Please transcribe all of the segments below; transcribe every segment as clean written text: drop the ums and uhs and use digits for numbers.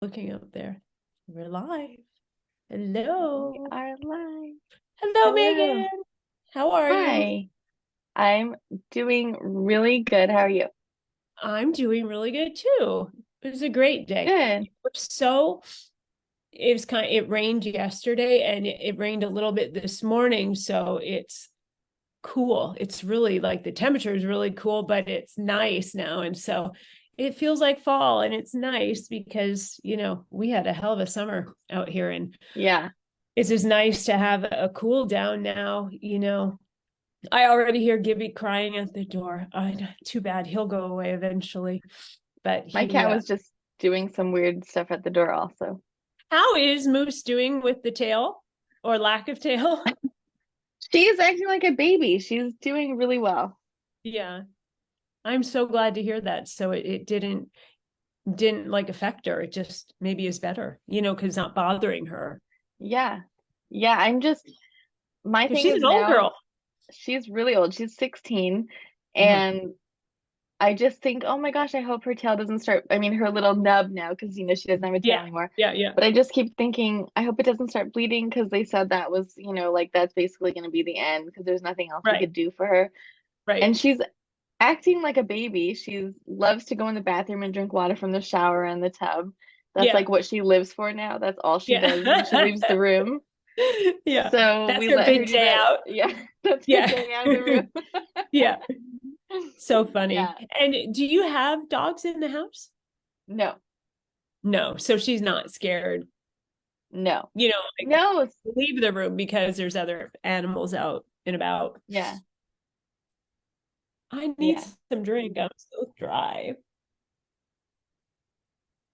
Looking up there. We're live. We Hello. are live. Hello, Hello. Megan. How are you? Hi. I'm doing really good. How are you? I'm doing really good too. It was a great day. Good. So it rained yesterday and it rained a little bit this morning, so it's cool. It's really like the temperature is really cool, but it's nice now. And so it feels like fall and it's nice because, we had a hell of a summer out here and Yeah. it's just nice to have a cool down now. I already hear Gibby crying at the door. Too bad he'll go away eventually. But My cat was just doing some weird stuff at the door also. how is Moose doing with the tail or lack of tail? She is acting like a baby. She's doing really well. Yeah, I'm so glad to hear that. So it didn't like affect her. It just maybe is better, because it's not bothering her. Yeah. Yeah, my Because thing she's is an old now girl. she's really old. She's 16 Uh-huh. and I just think, oh my gosh, I hope her tail doesn't start. I mean, her little nub now, because she doesn't have a tail Yeah, anymore. yeah, yeah. But I just keep thinking, I hope it doesn't start bleeding because they said that was, like that's basically going to be the end because there's nothing else we Right, could do for her. right. And she's acting like a baby. She loves to go in the bathroom and drink water from the shower and the tub. That's Yeah, like what she lives for now. That's all she does when she yeah. leaves the room. Yeah. So That's we her let her big do day that. out. Yeah, that's her Yeah. getting out of the room. Yeah. So funny. Yeah, And do you have dogs in the house? no, No. So she's not scared, no, like no. leave the room because there's other animals out and about. Yeah, I need yeah. some drink. I'm so dry.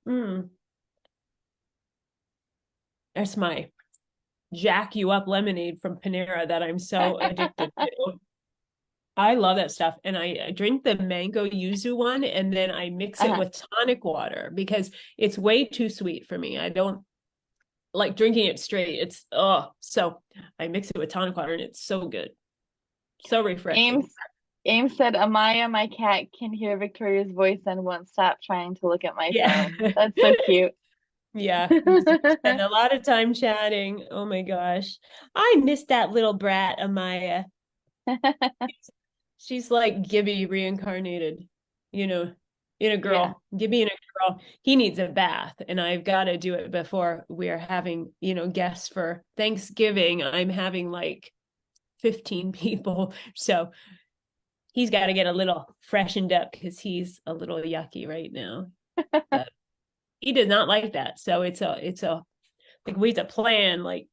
Mm, that's my jack you up lemonade from Panera that I'm so addicted to. I love that stuff. And I drink the mango yuzu one and then I mix it Uh-huh. with tonic water because it's way too sweet for me. I don't like drinking it straight. So I mix it with tonic water and it's so good. So refreshing. Ames said, Amaya, my cat, can hear Victoria's voice and won't stop trying to look at my Yeah. phone. That's so cute. Yeah. Spend a lot of time chatting. Oh my gosh. I miss that little brat, Amaya. She's like Gibby reincarnated, you know, in a Yeah. girl. Gibby in a girl. He needs a bath, and I've got to do it before we are having, guests for Thanksgiving. I'm having like 15 people. So he's got to get a little freshened up because he's a little yucky right now. But he does not like that. So it's a like we have to plan like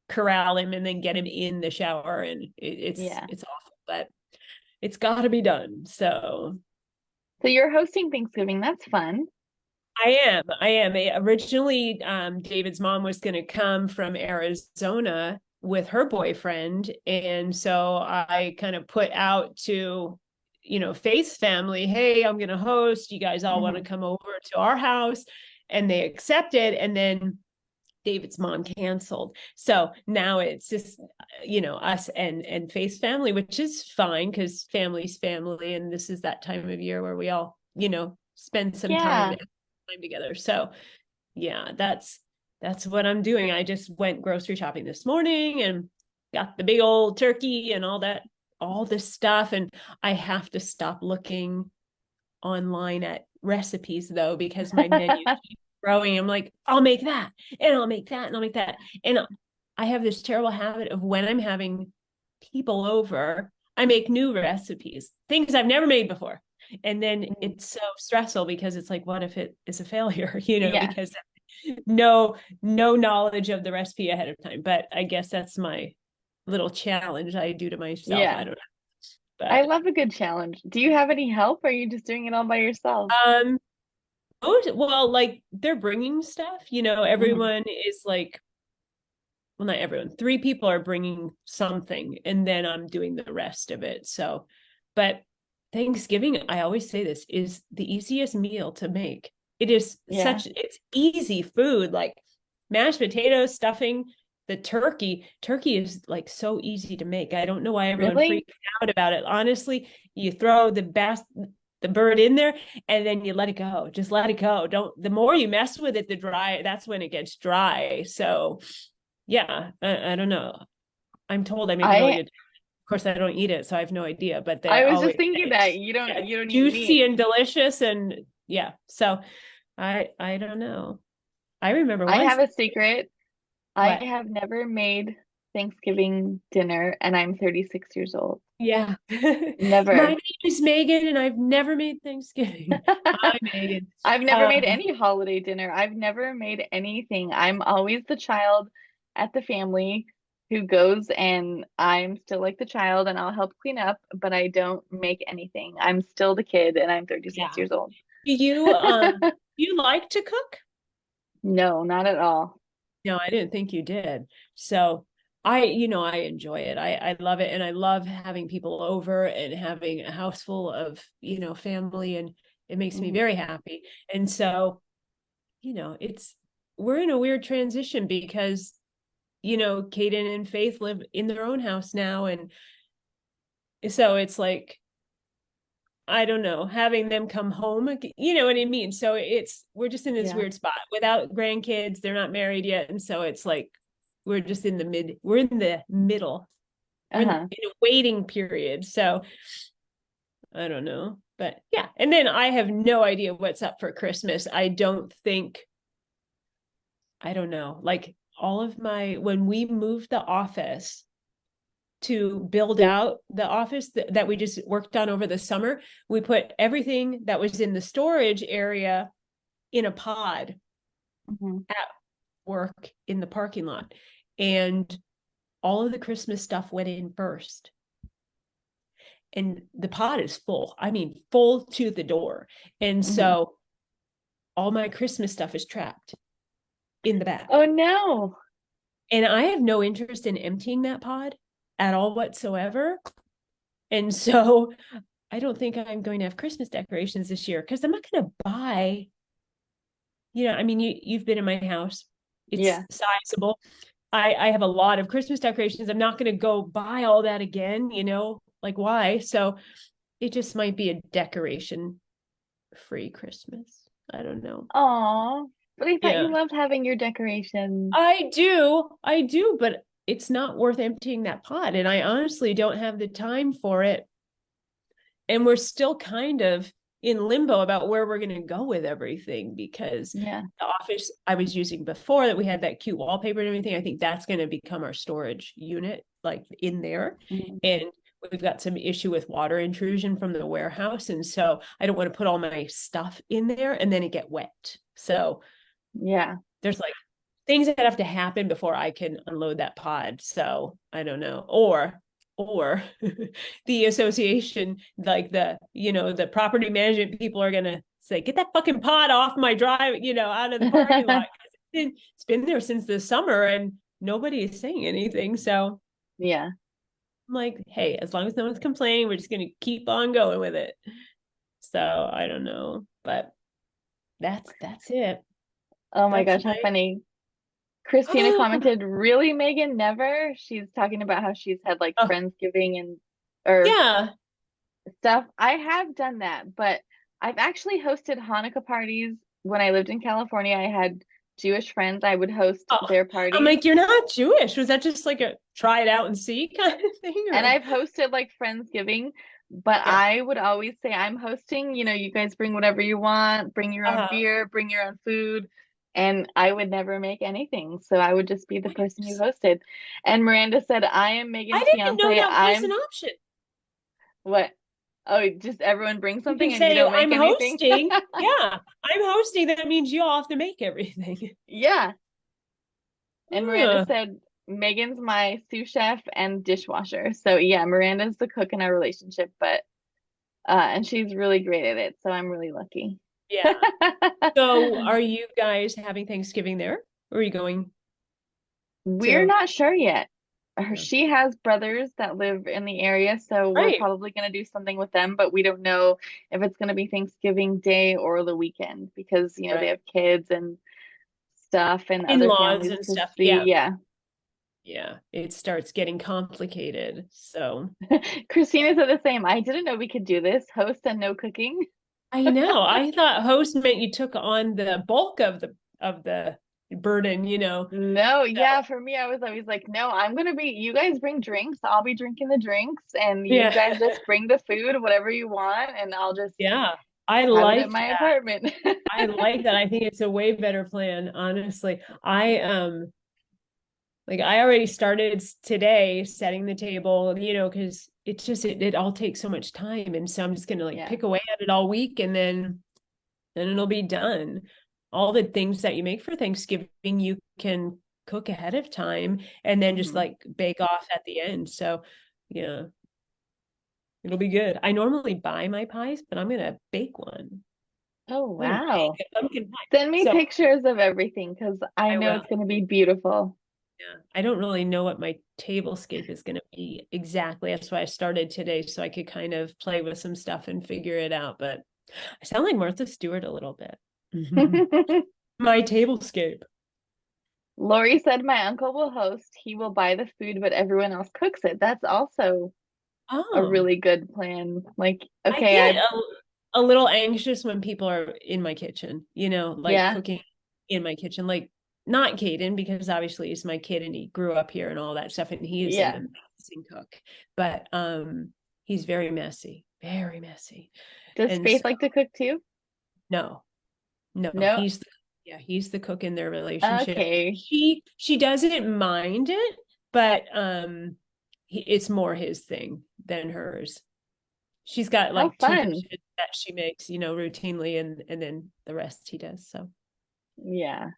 corral him and then get him in the shower and it's Yeah. it's awful, but it's got to be done. So So you're hosting Thanksgiving. That's fun. I am. Originally, David's mom was going to come from Arizona with her boyfriend. And so I kind of put out to, Faith's family, hey, I'm going to host. You guys all want to Hmm. come over to our house. And they accepted. And then David's mom canceled. So now it's just, us and Faith's family, which is fine because family's family. And this is that time of year where we all, spend some Yeah. time together. So yeah, that's what I'm doing. I just went grocery shopping this morning and got the big old turkey and all this stuff. And I have to stop looking online at recipes though, because my menu keeps growing. I'm like, I'll make that and I'll make that and I'll make that. And I have this terrible habit of when I'm having people over, I make new recipes, things I've never made before. And then Mhm. it's so stressful because it's like, what if it is a failure, Yeah. because no knowledge of the recipe ahead of time. But I guess that's my little challenge I do to myself. I Yeah. don't know. I But love a good challenge. Do you have any help or are you just doing it all by yourself? um well, like they're bringing stuff, Hmm. everyone is like, well, not everyone, three people are bringing something and then I'm doing the rest of it. So, but Thanksgiving, I always say this, is the easiest meal to make. Yeah. It's easy food, like mashed potatoes, stuffing, the turkey is like so easy to make. I don't know why everyone Really? freaks out about it. Honestly, you throw the best the bird in there, and then you let it go. Just let it go. Don't, the more you mess with it, the dry, that's when it gets dry. So yeah, I don't know. I'm told I make really I good. Of course, I don't eat it, so I have no idea, but I they're was just always, thinking that yeah, you don't eat juicy meat. and delicious. And yeah, so I don't know. I remember I once, have a secret. I what? have never made Thanksgiving dinner and I'm 36 years old. Yeah. My Never. name is Megan, and I've never made Thanksgiving. Hi, Megan. I've never made Um, any holiday dinner. I've never made anything. I'm always the child at the family who goes and I'm still like the child and I'll help clean up, but I don't make anything. I'm still the kid and I'm 36 yeah. years old. Do you like to cook? No, not at all. No, I didn't think you did. So I enjoy it. I love it. And I love having people over and having a house full of, family, and it makes me Mhm. very happy. And so, we're in a weird transition because, Kaden and Faith live in their own house now. And so it's like, I don't know, having them come home, you know what I mean? So we're just in this Yeah. weird spot without grandkids. They're not married yet. And so it's like, we're in the middle. We're Uh-huh. in a waiting period. So I don't know. But yeah. And then I have no idea what's up for Christmas. I don't know. Like when we moved the office to build out the office that we just worked on over the summer, we put everything that was in the storage area in a pod Mhm. at work in the parking lot. And all of the Christmas stuff went in first. And the pod is full. I mean, full to the door. And Mhm. so all my Christmas stuff is trapped in the back. Oh no. And I have no interest in emptying that pod at all whatsoever. And so I don't think I'm going to have Christmas decorations this year because I'm not going to buy, I mean, you've been in my house. It's Yeah. sizable. I have a lot of Christmas decorations. I'm not going to go buy all that again, like why? So it just might be a decoration free Christmas. I don't know. Aw. But I thought you Yeah, loved having your decorations. I do, but it's not worth emptying that pot. And I honestly don't have the time for it. And we're still kind of in limbo about where we're going to go with everything because Yeah. the office I was using before, that we had that cute wallpaper and everything, I think that's going to become our storage unit, like in there. Mhm. And we've got some issue with water intrusion from the warehouse. And so I don't want to put all my stuff in there and then it get wet. So Yeah. there's like things that have to happen before I can unload that pod. So I don't know. Or the association, like the property management people are gonna say, get that fucking pod off my drive, out of the parking lot. It's been there since the summer and nobody is saying anything. So Yeah. I'm like, hey, as long as no one's complaining, we're just gonna keep on going with it. So I don't know. But that's it. Oh my That's gosh, how my funny. Christina commented, really, Megan? Never? She's talking about how she's had like oh Friendsgiving and or yeah. stuff. I have done that, but I've actually hosted Hanukkah parties when I lived in California. I had Jewish friends. I would host Oh, their I'm parties. like, you're not Jewish. Was that just like a try it out and see kind of thing? And Or I've hosted like Friendsgiving, but yeah. I would always say I'm hosting, you guys bring whatever you want, bring your own Uh-huh. beer, bring your own food, and I would never make anything. So I would just be the person who hosted. And Miranda said, I am I Megan's didn't know fiance. that was an I'm option. what? Oh, just everyone bring You can something and you say, don't make I'm anything? hosting. Yeah, I'm hosting. That means you all have to make everything. Yeah. And Miranda Huh. said, Megan's my sous chef and dishwasher. So yeah, Miranda's the cook in our relationship, but and she's really great at it, so I'm really lucky. Yeah. So are you guys having Thanksgiving there? Or are you going We're to? not sure yet. Yeah. She has brothers that live in the area, so we're Right. probably going to do something with them, but we don't know if it's going to be Thanksgiving Day or the weekend because, they Right. have kids and stuff and other In-laws families and to stuff. see. Yeah. Yeah. Yeah. It starts getting complicated. So Christina said the same. I didn't know we could do this, host and no cooking. I know. I thought host meant you took on the bulk of the burden, you know. No, So yeah, for me, I was always like, no, I'm gonna be, you guys bring drinks, I'll be drinking the drinks, and you yeah. guys just bring the food, whatever you want, and I'll just Yeah. I have it at like my that. apartment. I like that. I think it's a way better plan, honestly. I already started today setting the table, you know, because it all takes so much time. And so I'm just gonna like Yeah. pick away at it all week and then it'll be done. All the things that you make for Thanksgiving, you can cook ahead of time and then just Hmm. like bake off at the end. So yeah, it'll be good. I normally buy my pies, but I'm gonna bake one. Oh, I'm gonna wow. bake a pumpkin pie. Send me So pictures of everything because I I know will. it's gonna be beautiful. Yeah. I don't really know what my tablescape is going to be exactly. That's why I started today, so I could kind of play with some stuff and figure it out. But I sound like Martha Stewart a little bit. My tablescape. Lori said my uncle will host. He will buy the food, but everyone else cooks it. That's also a Oh, really good plan. Like, I okay, get a little anxious when people are in my kitchen, you know, like yeah, cooking in my kitchen. Like, not Caden, because obviously he's my kid and he grew up here and all that stuff, and he is an yeah. amazing cook. But he's very messy, very messy. Does And Faith so like to cook too? no, no, No. he's the cook in their relationship. Okay. She doesn't mind it, but it's more his thing than hers. She's got How like two fun. dishes that she makes, you know, routinely, and then the rest he does. So Yeah. yeah,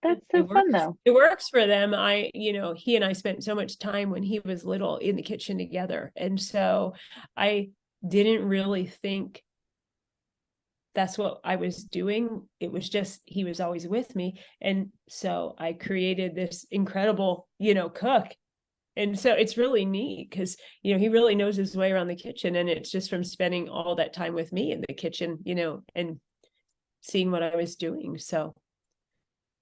That's so fun though. It works for them. He and I spent so much time when he was little in the kitchen together, and so I didn't really think that's what I was doing. It was just he was always with me. And so I created this incredible, you know, cook. And so it's really neat because, you know, he really knows his way around the kitchen. And it's just from spending all that time with me in the kitchen, you know, and seeing what I was doing. So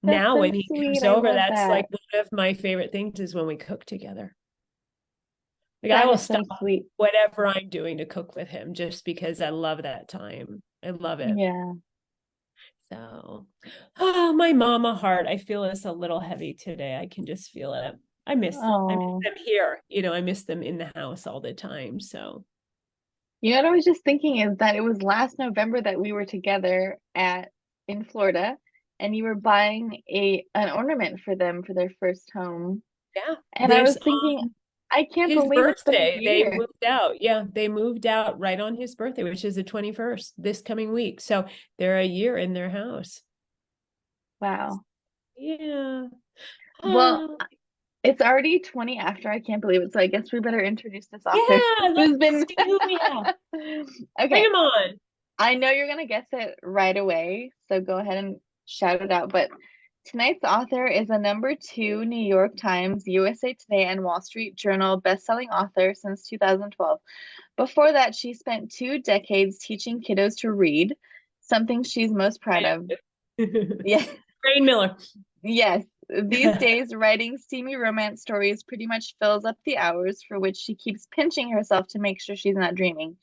That's now so when he sweet. comes I over, love that's like that. one of my favorite things is when we cook together. Like I That will is stop so sweet. whatever I'm doing to cook with him just because I love that time. I love it. Yeah. So, oh, my mama heart. I feel it's a little heavy today. I can just feel it. I miss Oh. them here. You know, I miss them in the house all the time. So, You know what I was just thinking is that it was last November that we were together at in Florida and you were buying a an ornament for them for their first home. yeah, And I this was thinking, I can't his believe it's been a birthday, they year. moved out. Yeah, they moved out right on his birthday, which is the 21st this coming week. So, they're a year in their house. Wow. Yeah. Well, Oh, it's already 20 after. I can't believe it. So I guess we better introduce this author yeah, who's let's been see who we have. Bring Okay. him on. I know you're gonna guess it right away, so go ahead and shout it out. But tonight's author is a #2 New York Times, USA Today, and Wall Street Journal bestselling author since 2012. Before that, she spent 2 decades teaching kiddos to read, something she's most proud of. Yeah, Raine Miller. yes. These days, writing steamy romance stories pretty much fills up the hours for which she keeps pinching herself to make sure she's not dreaming.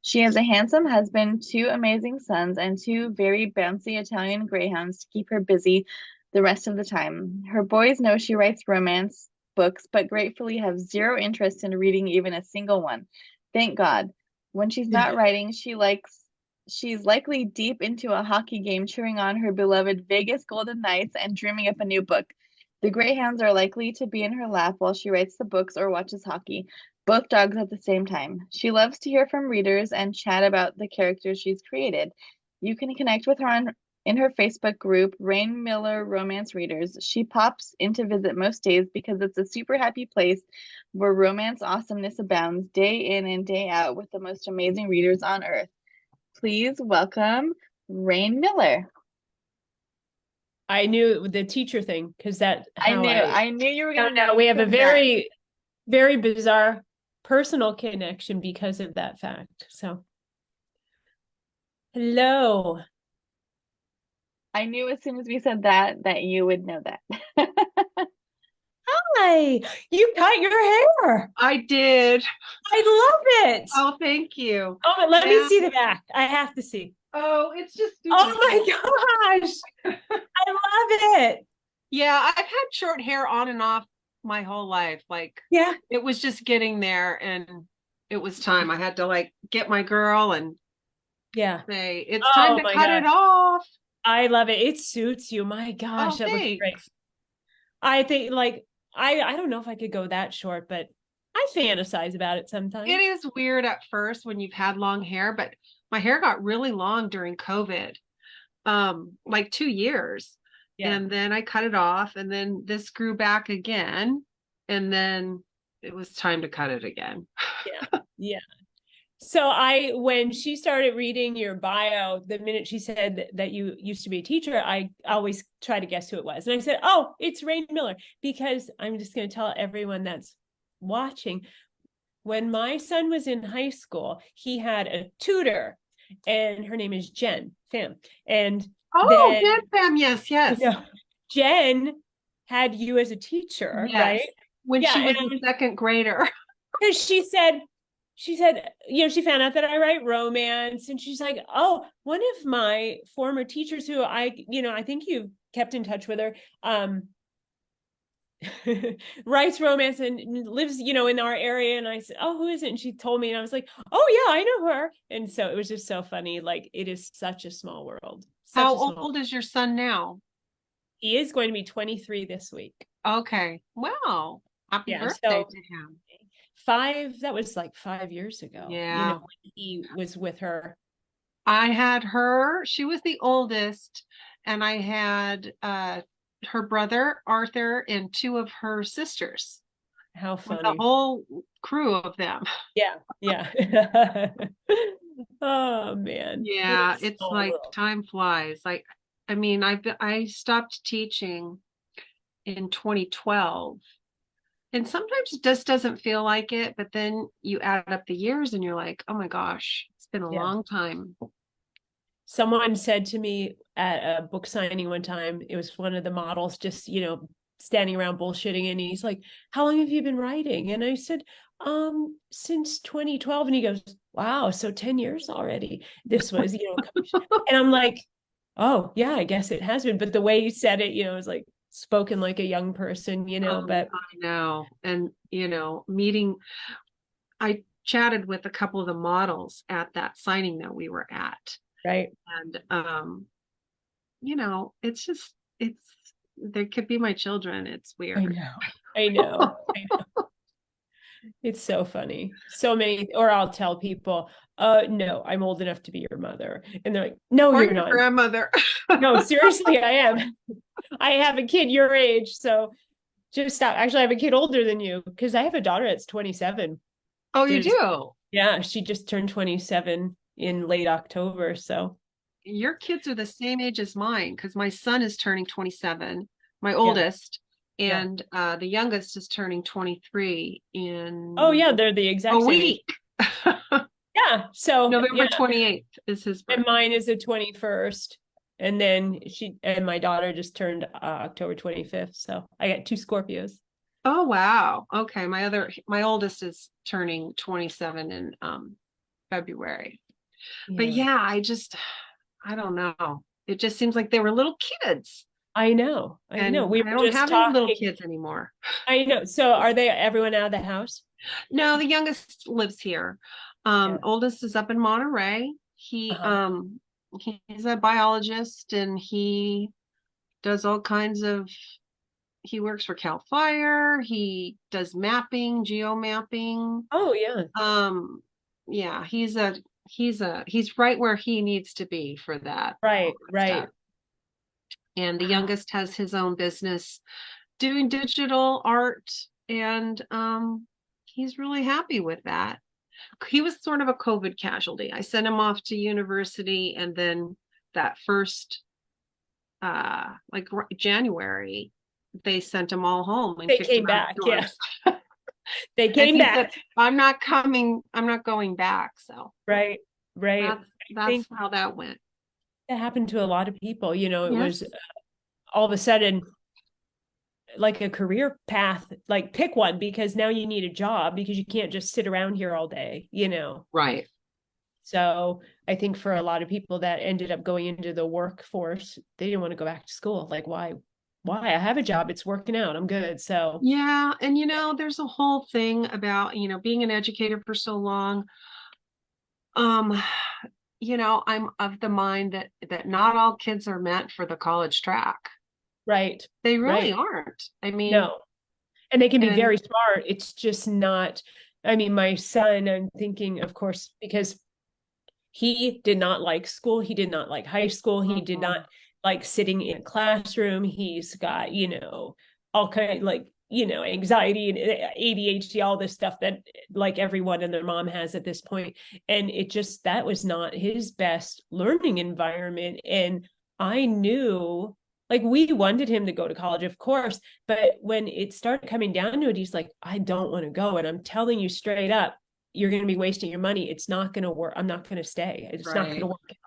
She has a handsome husband, 2 amazing sons, and 2 very bouncy Italian greyhounds to keep her busy the rest of the time. Her boys know she writes romance books, but gratefully have zero interest in reading even a single one. Thank God. When she's not writing, she's likely deep into a hockey game, cheering on her beloved Vegas Golden Knights and dreaming up a new book. The Greyhounds are likely to be in her lap while she writes the books or watches hockey, both dogs at the same time. She loves to hear from readers and chat about the characters she's created. You can connect with her in her Facebook group, Raine Miller Romance Readers. She pops in to visit most days because it's a super happy place where romance awesomeness abounds day in and day out with the most amazing readers on earth. Please welcome Raine Miller. I knew the teacher thing because that I how knew I I knew you were gonna found know out we have a from that. very, very bizarre personal connection because of that fact. So, hello. I knew as soon as we said that that you would know that. Hi, you cut your hair. I did. I love it. Oh, thank you. Oh, but let me Yeah. see the back. I have to see. Oh, it's just Oh stupid. my gosh. I love it. Yeah, I've had short hair on and off my whole life. Like Yeah. it was just getting there and it was time. I had to like get my girl and Yeah. say, it's time Oh to my cut it gosh. off. I love it. It suits you. My Oh, gosh, that looks great. thanks. I think like I don't know if I could go that short, but I fantasize about it It sometimes. is weird at first when you've had long hair, but my hair got really long during COVID, like 2 years. Yeah. And then I cut it off, and then this grew back again, and then it was time to cut it again. Yeah. Yeah. So when she started reading your bio, the minute she said that you used to be a teacher, I always try to guess who it was. And I said, oh, it's Raine Miller, because I'm just going to tell everyone that's watching. When my son was in high school, he had a tutor, and her name is Jen Pham. And Oh, then, Jen Pham, yes, you yes, know, Jen had you as a teacher, right? yes. When Yeah. she was a And second grader. because she said, she found out that I write romance, and she's like, oh, one of my former teachers who I think you've kept in touch with her, writes romance and lives, in our area. And I said, oh, who is it? And she told me, and I was like, oh yeah, I know her. And so it was just so funny. Like, it is such a small world, such a How small. old is your son now? He is going to be 23 this week. Okay. Wow. Happy Yeah. birthday So to him. that was like 5 years ago, Yeah. when he was with her. I had her, she was the oldest, and I had her brother Arthur and two of her sisters. How With a funny. whole crew of them. Yeah, yeah. Oh man, what a Yeah, it's small like world. time flies. I mean, I stopped teaching in 2012. And sometimes it just doesn't feel like it, but then you add up the years and you're like, oh my gosh, it's been a Yeah. long time. Someone said to me at a book signing one time, it was one of the models just, standing around bullshitting, and he's like, how long have you been writing? And I said, since 2012. And he goes, wow, so 10 years already. This was, and I'm like, oh yeah, I guess it has been. But the way you said it, it was like spoken like a young person, but I know. And, I chatted with a couple of the models at that signing that we were at. right. And, it's just, they could be my children. It's I weird. know. I know. It's so funny. So many, or I'll tell people, no, I'm old enough to be your mother. And they're like, no, Or you're your not. grandmother. No, seriously, I am. I have a kid your age. So just stop. Actually, I have a kid older than you, because I have a daughter that's 27. Oh, you There's, do? yeah, she just turned 27 in late October. So Your kids are the same age as mine because my son is turning 27, my yeah, oldest, yeah. and the youngest is turning 23 Oh, in yeah, they're the a exact same age. week. Yeah. So, November 28th is his and birthday. mine is the 21st. And then my daughter just turned October 25th. So I got two Scorpios. Oh, wow. Okay. My oldest is turning 27 in February. But Yeah. yeah, I don't know. It just seems like they were little kids. I know. I know. And We I were don't just have any little talking. kids anymore. I know. So are they everyone out of the house? No, the youngest lives here. Yeah. Oldest is up in Monterey. Uh-huh. He's a biologist and he does all kinds of he works for Cal Fire, he does mapping, geo mapping. Oh yeah. Um, yeah, he's right where he needs to be for that, all Right, that right. stuff. And the Wow. youngest has his own business doing digital art, and he's really happy with that. He was sort of a COVID casualty. I sent him off to university, and then that first like January, they sent them all home and They kicked them came out of back. the Yeah. dorms. They And came he said, back. I'm not going back. So Right. Right. I that's think how that went. that happened to a lot of people. It Yes. was all of a sudden like a career path, like pick one, because now you need a job, because you can't just sit around here all day. Right. So I think for a lot of people that ended up going into the workforce, they didn't want to go back to school. Like, why? Why? I have a job. It's working out. I'm good. So Yeah. And, there's a whole thing about, being an educator for so long. Um, I'm of the mind that not all kids are meant for the college track. right, They right. really aren't. I mean, No. And they can be and very smart. It's just not, I mean, my son, I'm thinking, of course, because he did not like school. He did not like high school. He did not like sitting in a classroom. He's got, all kind of like, anxiety and ADHD, all this stuff that like everyone and their mom has at this point. And that was not his best learning environment. And I knew, like, we wanted him to go to college, of course, but when it started coming down to it, he's like, I don't want to go. And I'm telling you straight up, you're going to be wasting your money. It's not going to work. I'm not going to stay. It's not going to work out.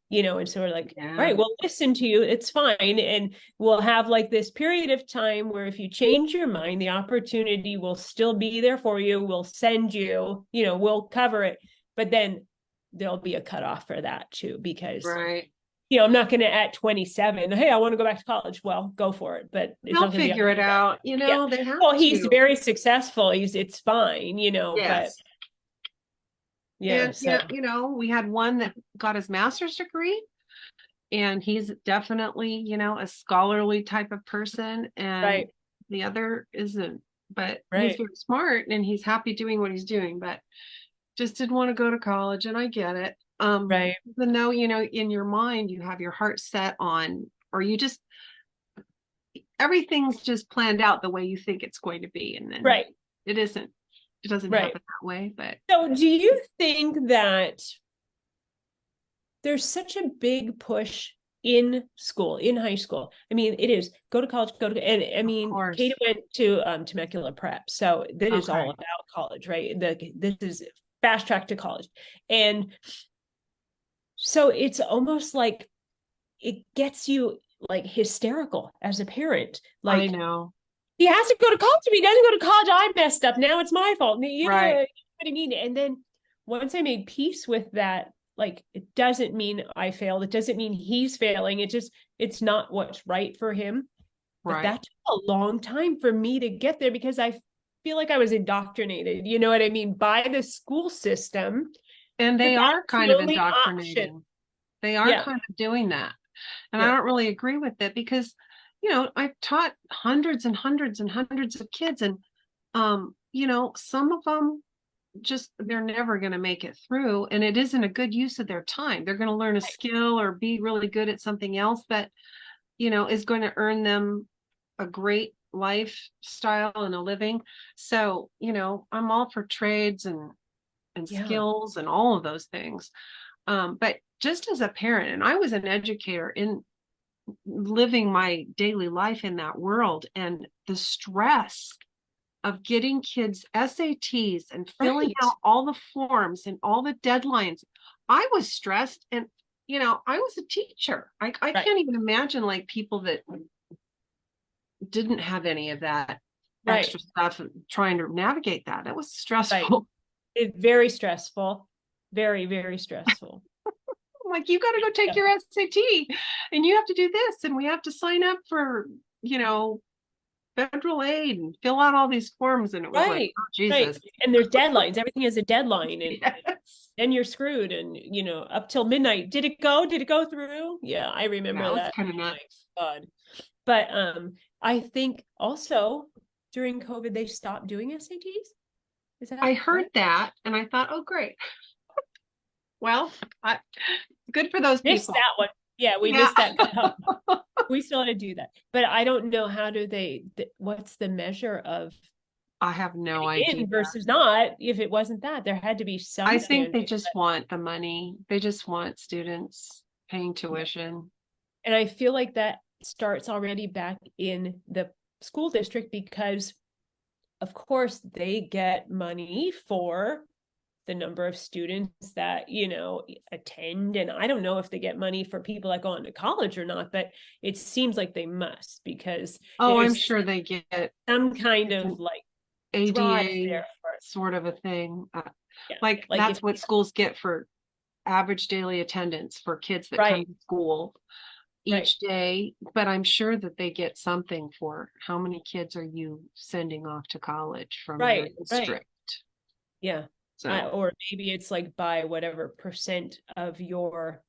And so we're like, all right, we'll listen to you. It's fine. And we'll have like this period of time where if you change your mind, the opportunity will still be there for you. We'll send you, we'll cover it. But then there'll be a cutoff for that too, because I'm not going to at 27, hey, I want to go back to college. Well, go for it. But it's they'll not going to be figure it out. They have well, he's to. very successful. It's fine, but and so we had one that got his master's degree, and he's definitely, a scholarly type of person, and the other isn't. But he's very smart, and he's happy doing what he's doing, but just didn't want to go to college, and I get it. Even though, in your mind you have your heart set on, or you just, everything's just planned out the way you think it's going to be, and then it isn't. It doesn't happen that way. But so do you think that there's such a big push in school, in high school? I mean, it is go to college, and I mean, Kate went to Temecula Prep, so that is all about college, right? This is fast track to college. And so it's almost like it gets you like hysterical as a parent. Like, I know. He has to go to college. If he doesn't go to college, I messed up. Now it's my fault. You know what I mean? And then once I made peace with that, like, it doesn't mean I failed. It doesn't mean he's failing. It's not what's right for him. But that took a long time for me to get there because I feel like I was indoctrinated, you know what I mean, by the school system. And they are kind of indoctrinating. They are kind of doing that. And I don't really agree with it because I've taught hundreds and hundreds and hundreds of kids, and some of them just, they're never going to make it through, and it isn't a good use of their time. They're going to learn a skill or be really good at something else that is going to earn them a great lifestyle and a living. So I'm all for trades and skills and all of those things, but just as a parent, and I was an educator in living my daily life in that world, and the stress of getting kids SATs and filling out all the forms and all the deadlines, I was stressed. And I was a teacher. I can't even imagine like people that didn't have any of that extra stuff and trying to navigate that. It was stressful. It's very stressful. Very, very stressful. Like, you got to go take your SAT, and you have to do this, and we have to sign up for federal aid and fill out all these forms. And it was like, oh, Jesus. And there's deadlines. Everything has a deadline, and then you're screwed. And up till midnight. Did it go through? Yeah, I remember that. Was kind of nuts. God. But I think also during COVID they stopped doing SATs. Is that I heard that, and I thought, oh, great. Well, good for those missed people. That one. Yeah, we missed that. We still had to do that, but I don't know how do they. What's the measure of? I have no idea. Versus not. If it wasn't that, there had to be some. I think they just want the money. They just want students paying tuition, and I feel like that starts already back in the school district because, of course, they get money for the number of students that attend, and I don't know if they get money for people that go on to college or not, but it seems like they must, because I'm sure they get some kind of like ADA sort of a thing, like that's what schools get for average daily attendance for kids that come Right. to school Right. each day, but I'm sure that they get something for how many kids are you sending off to college from your Right. Right. district. Yeah. So, Or maybe it's like by whatever percent of your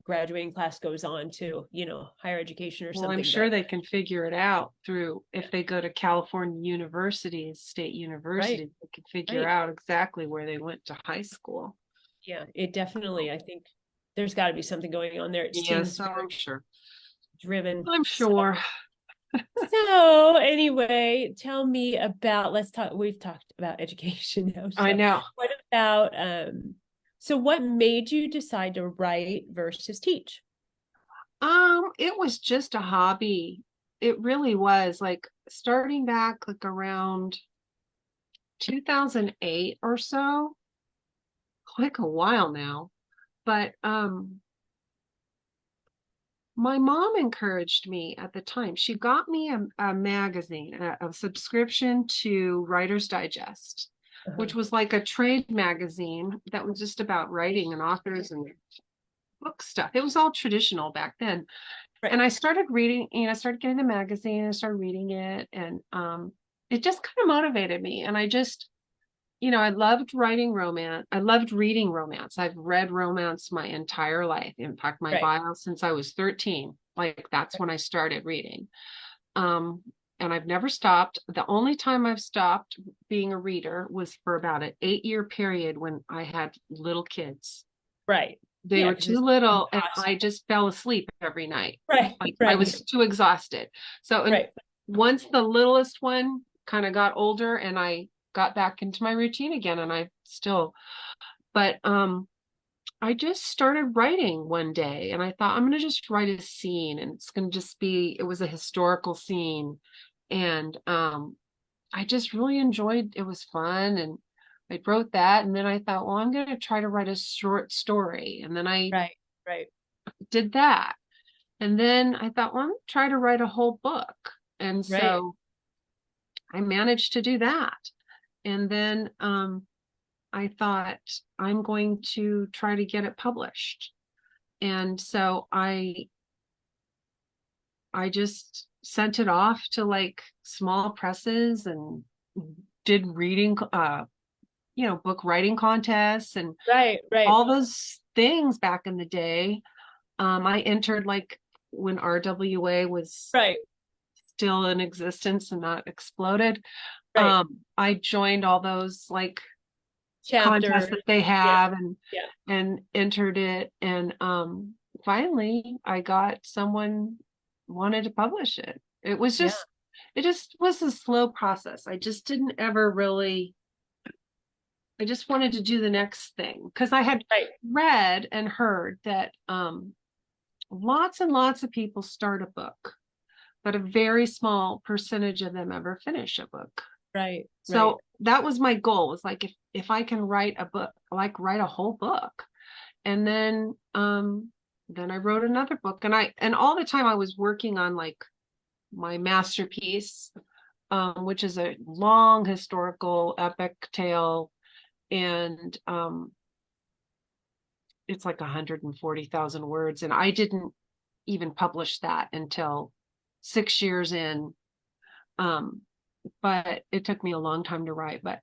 graduating class goes on to, higher education or well, I'm something. sure But they can figure it out through if they go to California universities, state right. universities, they can figure Right. out exactly where they went to high school. Yeah. It definitely, I think there's got to be something going on there. It Yes, seems so very I'm sure. driven. I'm So, sure. so anyway, tell me about, let's talk, we've talked about education now. I So know. what about, so what made you decide to write versus teach? It was just a hobby. It really was like starting back like around 2008 or so, like a while now. But my mom encouraged me at the time. She got me a magazine, a subscription to Writer's Digest, Uh-huh. which was like a trade magazine that was just about writing and authors and book stuff. It was all traditional back then. Right. And I started reading, I started getting the magazine and started reading it. And it just kind of motivated me. And I just, I loved writing romance. I loved reading romance. I've read romance my entire life. In fact, my Right. bio since I was 13, like that's when I started reading. Um, and I've never stopped. The only time I've stopped being a reader was for about an 8-year period when I had little kids. Right. They Yeah, were because too it's little and impossible. I just fell asleep every night. Right. Like I Right. was too exhausted. So and Right. once the littlest one kind of got older and I got back into my routine again and I still but I just started writing one day and I thought I'm going to just write a scene and it's going to just be it was a historical scene and I just really enjoyed it was fun and I wrote that and then I thought well I'm going to try to write a short story and then I Right. Right. did that. And then I thought, well, I'm gonna try to write a whole book. And Right. so I managed to do that. And then I thought I'm going to try to get it published. And so I just sent it off to like small presses and did reading book writing contests and Right. Right. all those things back in the day. I entered like when RWA was Right. still in existence and not exploded. Right. I joined all those like contests Chapter. that they Yeah. have Yeah. and entered it. And finally I got someone wanted to publish it. Yeah. It just was a slow process. I just didn't ever really I just wanted to do the next thing because I had Right. read and heard that lots and lots of people start a book, but a very small percentage of them ever finish a book. Right. Right. So that was my goal. Was like if I can write a book, like write a whole book. And then I wrote another book and all the time I was working on like my masterpiece, which is a long historical epic tale and it's like 140,000 words and I didn't even publish that until 6 years in. But it took me a long time to write. But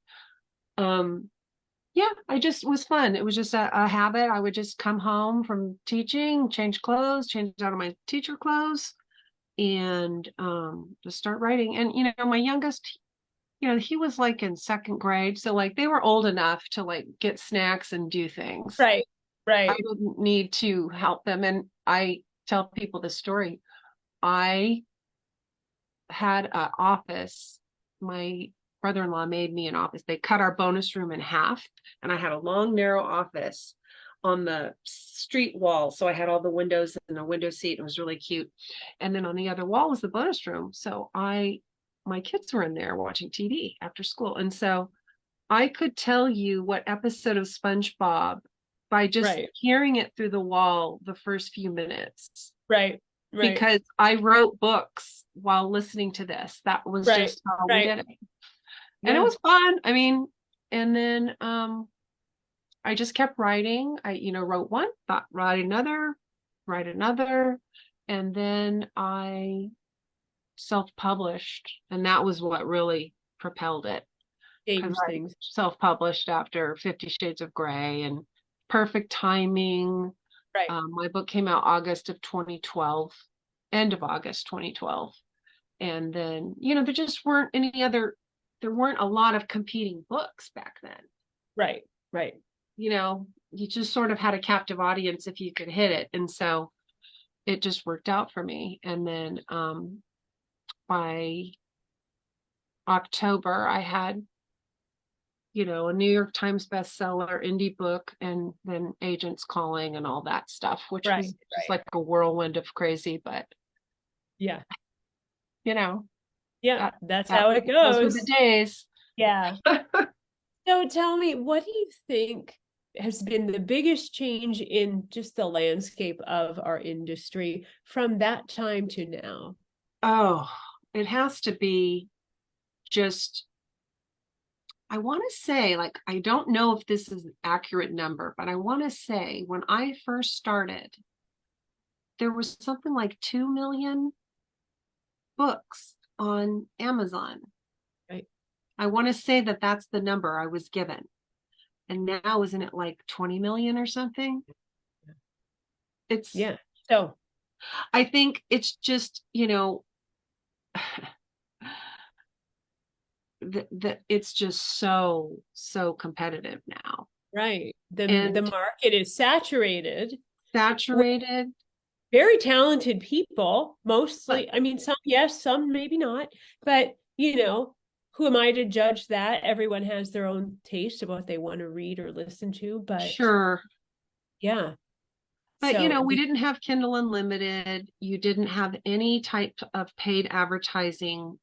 yeah, I just was fun. It was just a habit. I would just come home from teaching, change clothes, change out of my teacher clothes, and just start writing. And my youngest, he was like in second grade, so like they were old enough to like get snacks and do things. Right. I Right. didn't need to help them. And I tell people this story. I had an office. My brother-in-law made me an office. They cut our bonus room in half, and I had a long, narrow office on the street wall. So I had all the windows and a window seat. It was really cute. And then on the other wall was the bonus room. So my kids were in there watching TV after school. And so I could tell you what episode of SpongeBob by just Right. hearing it through the wall the first few minutes Right. Right. because I wrote books while listening to this. That was Right. just how we Right. did it. And it Yeah. was fun. I mean, and then I just kept writing. I, wrote one, thought, write another, and then I self-published, and that was what really propelled it, because Change I things. self-published after 50 Shades of Grey, and perfect timing. Right. My book came out August of 2012, end of August 2012. And then, there just weren't there weren't a lot of competing books back then. Right. Right. You just sort of had a captive audience if you could hit it. And so it just worked out for me. And then by October, I had, a New York Times bestseller, indie book, and then agents calling and all that stuff, which Right. was just Right. like a whirlwind of crazy. But, Yeah. you know, Yeah. that, That's that how it those were the goes. days. Yeah. So tell me, what do you think has been the biggest change in just the landscape of our industry from that time to now? Oh, it has to be just, I want to say, like, I don't know if this is an accurate number, but I want to say when I first started, there was something like 2 million books on Amazon. Right. I want to say that that's the number I was given. And now, isn't it like 20 million or something? It's, Yeah. So, I think it's just, it's just so competitive now. right. The And market is saturated with saturated. very talented people, But mostly. I mean, some yes, some maybe not, but who am I to judge that? Everyone has their own taste of what they want to read or listen to, but sure. yeah. But So, we didn't have Kindle Unlimited. You didn't have any type of paid advertising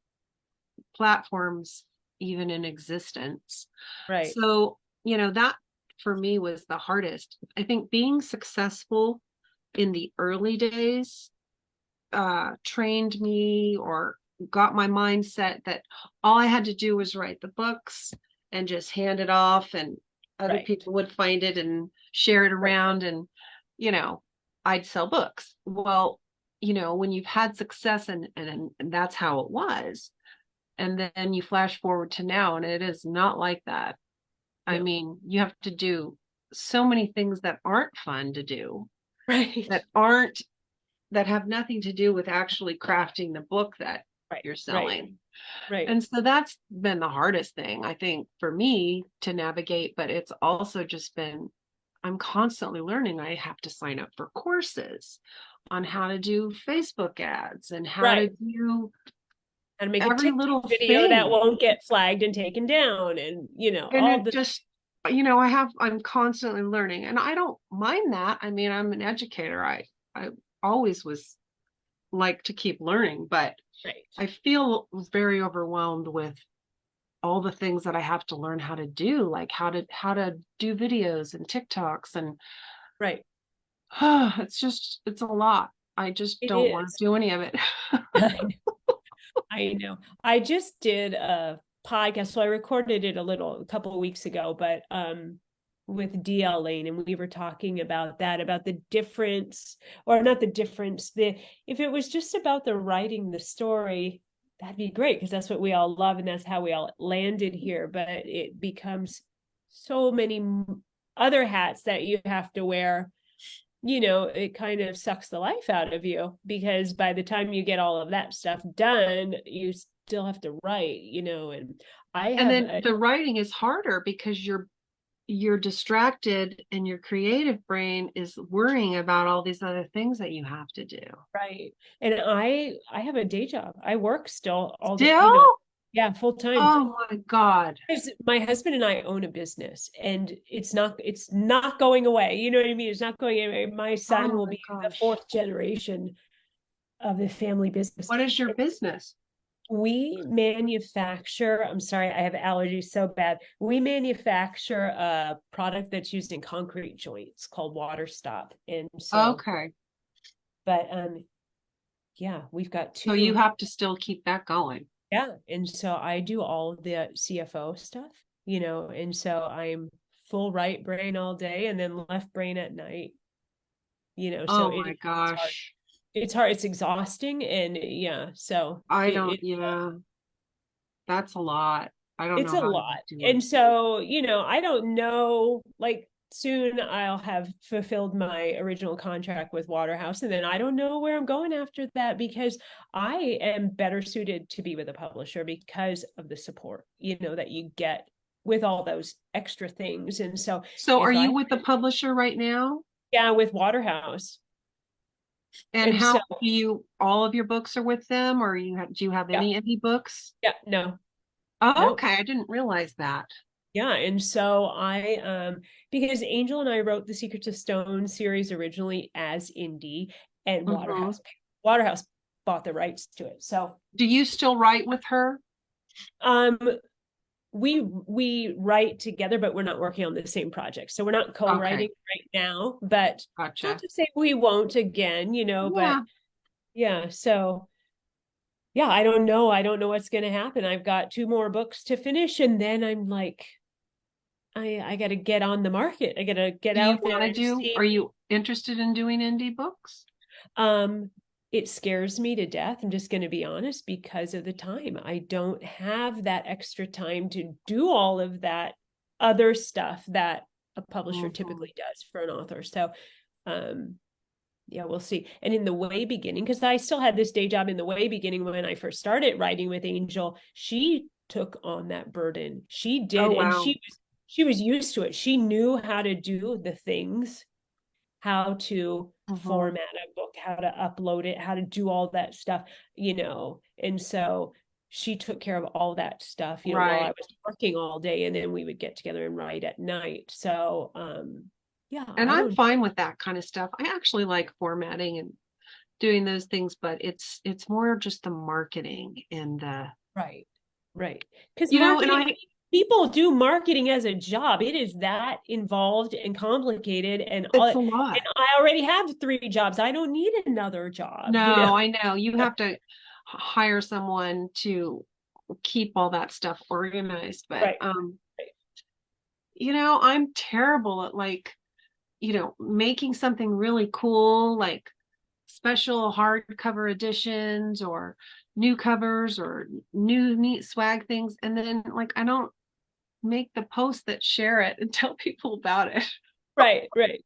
platforms even in existence. right, So, that for me was the hardest. I think being successful in the early days trained me or got my mindset that all I had to do was write the books and just hand it off, and other right, people would find it and share it right, around, and I'd sell books. Well, when you've had success, and that's how it was, and then you flash forward to now, and it is not like that. I no, mean, you have to do so many things that aren't fun to do, right, that aren't that have nothing to do with actually crafting the book that right, you're right, selling. right, And so that's been the hardest thing, I think, for me to navigate. But it's also just been, I'm constantly learning. I have to sign up for courses on how to do Facebook ads and how to right. do And make a every TikTok little video that thing. won't get flagged and taken down, and And all it the just, I'm constantly learning, and I don't mind that. I mean, I'm an educator. I always was like to keep learning, but right, I feel very overwhelmed with all the things that I have to learn how to do, like how to do videos and TikToks, and right. it's a lot. I just It don't want is. to do any of it. I know. I just did a podcast, so I recorded it a couple of weeks ago, but with DL Lane, and we were talking about that, about the difference, or not the difference, if it was just about the writing the story, that'd be great because that's what we all love and that's how we all landed here. But it becomes so many other hats that you have to wear, it kind of sucks the life out of you because by the time you get all of that stuff done, you still have to write, and I And have then a the writing is harder because you're distracted, and your creative brain is worrying about all these other things that you have to do. right. And I have a day job. I work still all the, Still? yeah, full time. Oh my God. Because my husband and I own a business and it's not going away. You know what I mean? It's not going away. My son Oh will my be the gosh. fourth generation of the family business. What is your business? We manufacture, I'm sorry, I have allergies so bad. We manufacture a product that's used in concrete joints called Water Stop. And so, Okay. but yeah, we've got So you two. have to still keep that going. Yeah. And so I do all the CFO stuff, and so I'm full right brain all day and then left brain at night. So Oh my it's hard. gosh. It's hard. It's exhausting, and yeah, so I don't, yeah, that's a lot. I don't it's know a how you lot. do it. And so, I don't know, like soon I'll have fulfilled my original contract with Waterhouse, and then I don't know where I'm going after that, because I am better suited to be with a publisher because of the support, that you get with all those extra things. And so So are if I, you with the publisher right now? yeah, with Waterhouse. And And how so, do you, all of your books are with them, or do you have yeah, any indie books? yeah, no, Oh, no. okay. I didn't realize that. Yeah, and so because Angel and I wrote the Secrets of Stone series originally as indie, and Hmm. Waterhouse bought the rights to it. So Do you still write with her? um we write together, but we're not working on the same project. So we're not co-writing Okay, right now, but not gotcha. to say we won't again, but Yeah. yeah, so yeah, I don't know. I don't know what's gonna happen. I've got 2 more books to finish, and then I'm like, I gotta get on the market. I gotta get Do you out want there to and do, see. are you interested in doing indie books? Um, it scares me to death. I'm just gonna be honest, because of the time. I don't have that extra time to do all of that other stuff that a publisher Hmm. typically does for an author. So um yeah, we'll see. And in the way beginning, because I still had this day job in the way beginning when I first started writing with Angel, she took on that burden. She Oh, did, and wow. she was used to it. She knew how to do the things, how to Hmm. format a book, how to upload it, how to do all that stuff. And so she took care of all that stuff, while I Right. was working all day, and then we would get together and write at night. So yeah, And I I'm don't. fine with that kind of stuff. I actually like formatting and doing those things, but it's more just the marketing and Right. Right. Because and marketing, I I, mean, people do marketing as a job. It is that involved and complicated, it's a and lot. I already have 3 jobs. I don't need another job. No, I know. You have to hire someone to keep all that stuff organized, but Right. Right. I'm terrible at like, making something really cool, like special hardcover editions or new covers or new neat swag things. And then like I don't make the posts that share it and tell people about it. Right. Right.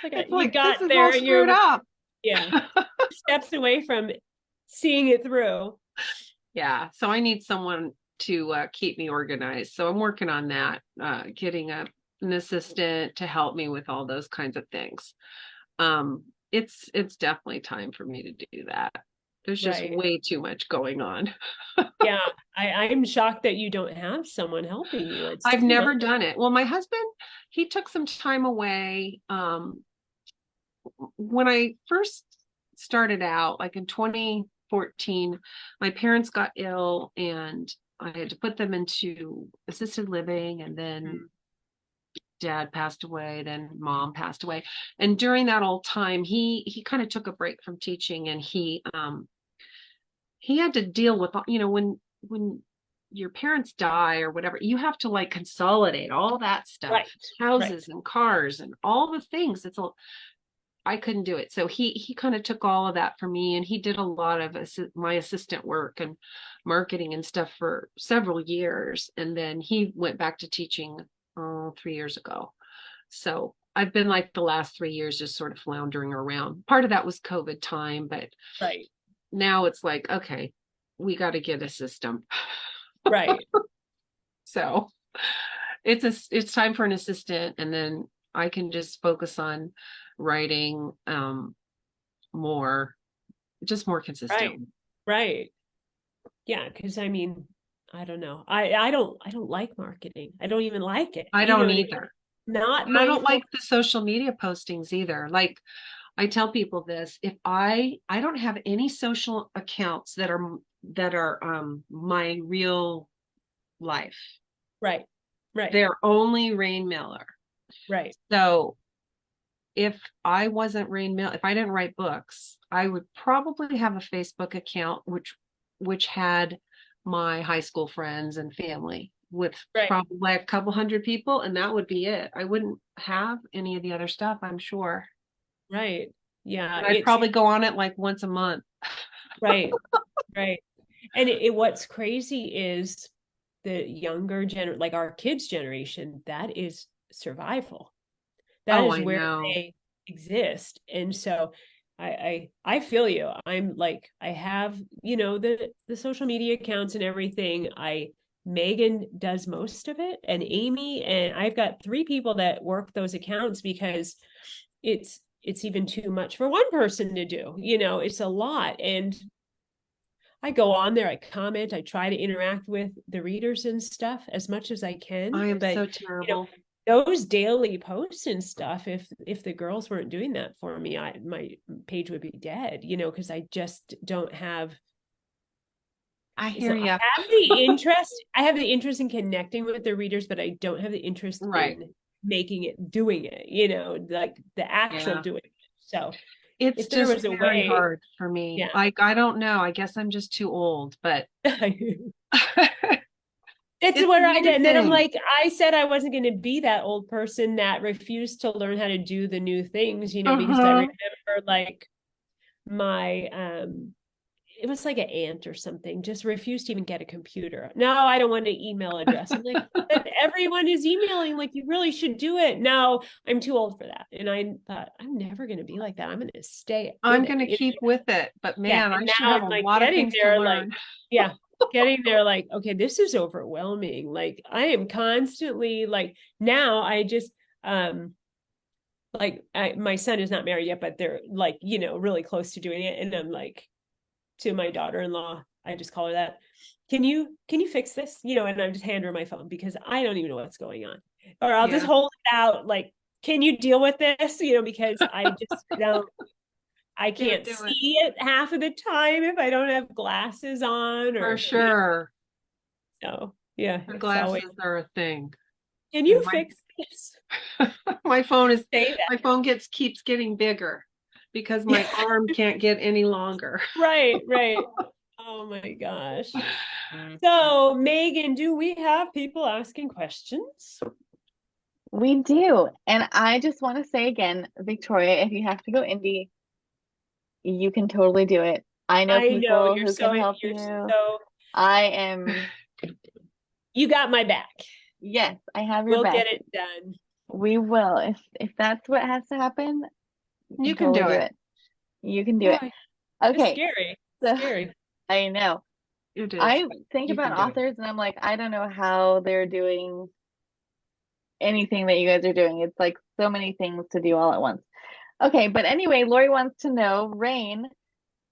Like It's you like this got is all there, screwed up. yeah, steps away from seeing it through. Yeah, so I need someone to keep me organized. So I'm working on that, getting an assistant to help me with all those kinds of things. It's definitely time for me to do that. There's just Right. way too much going on. Yeah. I'm shocked that you don't have someone helping you. It's I've too much. never done it. Well, my husband, he took some time away. When I first started out, like in 2014, my parents got ill and I had to put them into assisted living, and then Mm. dad passed away, then mom passed away. And during that whole time, he kind of took a break from teaching, and he had to deal with, when your parents die or whatever, you have to like consolidate all that stuff, Right. Right. houses and cars and all the things. I couldn't do it. So he kind of took all of that for me, and he did a lot of my assistant work and marketing and stuff for several years. And then he went back to teaching 3 years ago. So I've been like the last 3 years just sort of floundering around. Part of that was COVID time, but Right. now it's like, okay, we got to get a system. Right. So it's time for an assistant, and then I can just focus on writing more, just more Right. consistent. Right. Yeah, because I mean, I don't know. I don't like marketing. I don't even like it. I You know don't what I mean? either. Not And I my don't thing. like the social media postings either. Like I tell people this, if I don't have any social accounts that are my real life. Right. Right. They're only Raine Miller. Right. So if I wasn't Raine Miller, if I didn't write books, I would probably have a Facebook account which had my high school friends and family. with Right. probably a couple hundred people, and that would be it. I wouldn't have any of the other stuff, I'm sure. Right. Yeah. And I'd probably go on it like once a month. Right. Right. And what's crazy is the younger like our kids' generation, that is survival. That Oh, is I where know. they exist. And so I feel you. I'm like, I have, the social media accounts and everything. Megan does most of it, and Amy, and I've got 3 people that work those accounts because it's even too much for one person to do. It's a lot. And I go on there, I comment, I try to interact with the readers and stuff as much as I can. I am But so terrible. those daily posts and stuff, if the girls weren't doing that for me, my page would be dead, because I just don't have. I So hear you. I have the interest in connecting with the readers, but I don't have the interest Right. in doing it, like the actual Yeah. doing it. So It's if there just was a very way, hard for me. yeah. Like, I don't know. I guess I'm just too old, but It's it's a where I did. weird And then I'm thing. like, I said I wasn't going to be that old person that refused to learn how to do the new things, because I Uh-huh. remember like my it was like an aunt or something, just refused to even get a computer. No, I don't want an email address. I'm like, but everyone is emailing, like you really should do it. No, I'm too old for that. And I thought, I'm never going to be like that. I'm going to stay I'm with going to it. keep with it, but Yeah. man, I And sure now have I'm a like lot of getting things to there, like, learn. yeah, getting there, like, okay, this is overwhelming. Like I am constantly like, now I just, like my son is not married yet, but they're like, really close to doing it. And I'm like, to my daughter-in-law, I just call her that. Can you fix this? And I just hand her my phone because I don't even know what's going on. Or I'll just Yeah, hold it out like, can you deal with this? Because I just don't I can't can't do it. see it half of the time if I don't have glasses on For or sure. so yeah, The it's always, glasses are a thing. can And you fix this? my phone is Say that. my phone keeps getting bigger because my arm can't get any longer. Right, right. Oh my gosh. So, Megan, do we have people asking questions? We do. And I just want to say again, Victoria, if you have to go indie, you can totally do it. I know I know people who can help you're you. so I am, you got my back. yes, I have your We'll back. get it done. We will. If that's what has to happen, you can You can totally do do it. it. You can do it. Yeah, it's Okay. scary. So Scary. I know. It is. I think You about can do it. authors and I'm like, I don't know how they're doing anything that you guys are doing. It's like so many things to do all at once. Okay, but anyway, Lori wants to know, Raine,